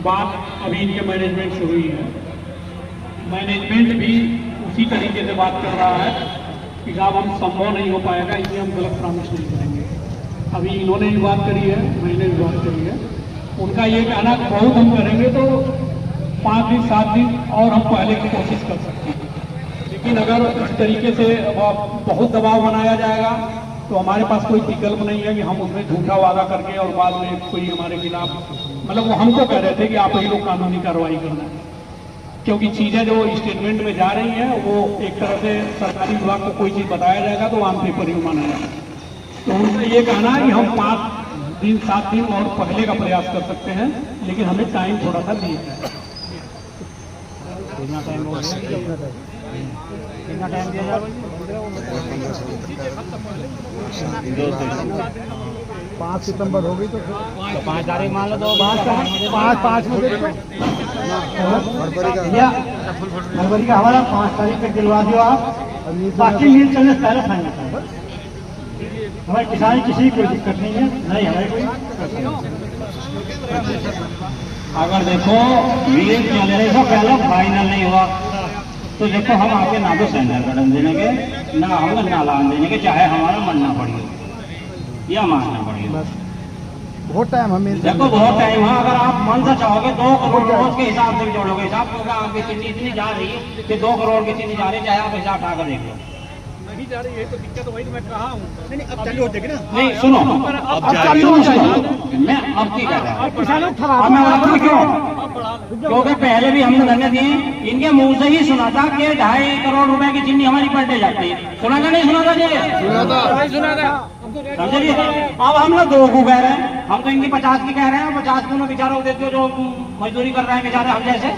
बात अभी इनके मैनेजमेंट से हुई है। मैनेजमेंट भी उसी तरीके से बात कर रहा है कि साहब हम संभव नहीं हो पाएगा, इसलिए हम गलत प्रॉमिस नहीं करेंगे। अभी इन्होंने भी बात करी है, मैंने भी बात करी है। उनका ये कहना कि बहुत हम करेंगे तो 5 दिन 7 दिन और हम पहले की कोशिश कर सकते हैं, लेकिन अगर इस तरीके से बहुत दबाव बनाया जाएगा तो हमारे पास कोई विकल्प नहीं है कि हम उसमें झूठा वादा करके और बाद में कोई हमारे खिलाफ, मतलब वो हमको कह रहे थे कि आप ही लोग कानूनी कार्रवाई करना है, क्योंकि चीज़ें जो स्टेटमेंट में जा रही हैं वो एक तरह से सरकारी विभाग को कोई चीज़ बताया जाएगा तो आम पेपर ही माना जाएगा। तो उनका ये कहना है कि हम 5 दिन 7 दिन और पहले का प्रयास कर सकते हैं, लेकिन हमें टाइम थोड़ा सा दिया जाए। कितना टाइम हो गया? कितना टाइम दिया जाए? 5 सितंबर हो गई तो 5 तारीख मान लो, 5 फरवरी का हमारा 5 तारीख तक दिलवा दो आप, बाकी मिल चलने से पहले फाइनल कर। हमारे किसान किसी कोई दिक्कत नहीं है, नहीं हमारे कोई। अगर देखो मिल चलने से पहले फाइनल नहीं हुआ तो देखो हम आपके ना तो सेंटर कदम देने के, ना हम नालान देने के, चाहे हमारा मानना पड़े या मानना पड़े। बहुत टाइम हमें देखो बहुत टाइम है। अगर आप मन से चाहोगे 2 करोड़ रोज के हिसाब से भी जोड़ोगे, हिसाब होगा आपकी चीनी इतनी जा रही है कि 2 करोड़ की चीनी जा रही है, चाहे आप हिसाब उठा कर देख लो। नहीं जा रही है तो दिक्कत वही तो मैं कहा हूँ। नहीं, अब चालू हो जाएगी ना। नहीं सुनो, अब चालू हो जाएगी। मैं अब की कह रहा हूँ, क्योंकि पहले भी हमने धरने दिए, इनके मुंह से ही सुना था कि 2.5 करोड़ रुपए की चीनी हमारी पर डे जाती है। सुना था नहीं सुना था जी? सुना था। समझिए, अब हम लोग 2 को कह रहे हैं, हम तो इनकी 50 की कह रहे हैं। 50 को बेचारों को देते हो जो मजदूरी कर रहे हैं बेचारे हम जैसे,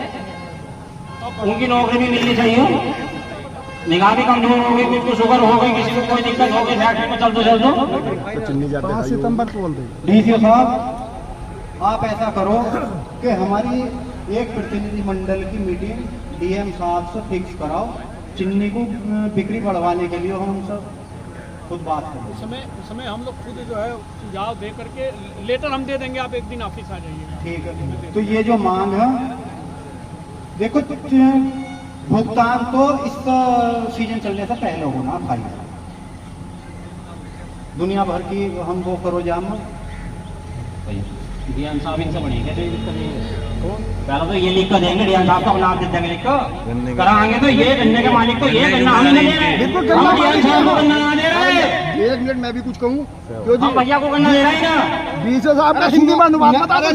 उनकी नौकरी भी मिलनी चाहिए। निगाह भी कमजोर हो गई, किसी को शुगर हो गई, किसी को कोई दिक्कत हो गई, फैक्ट्री में चल दो। 5 सितंबर को बोल रही। डीसीओ साहब, आप ऐसा करो कि हमारी एक प्रतिनिधिमंडल की मीटिंग डीएम साहब से फिक्स कराओ, चीनी को बिक्री बढ़वाने के लिए हम सब खुद बात करें। उस समय हम लोग खुद जो है सुझाव दे करके लेटर हम दे देंगे, आप एक दिन ऑफिस आ जाइएगा। ठीक है। तो ये जो मांग है, देखो भुगतान तो इस सीजन चलने से पहले होना फाइनल। दुनिया भर की हम 2 करोड़ जाम डीएम साहब इनसे बढ़ेंगे, कोई दिक्कत नहीं है। पहले तो ये लिख कर देंगे, डीएम साहब का नाम दे देंगे, लिख कर कराएंगे तो ये गन्ने के मालिक को ये गन्ना हम नहीं दे रहे, हम डीएम साहब को गन्ना ना दे रहे। 1 मिनट मैं भी कुछ कहूँ, हम भैया को गन्ना दे रहा है ना। डीसीओ साहब का हिंदी में अनुवाद बता दो।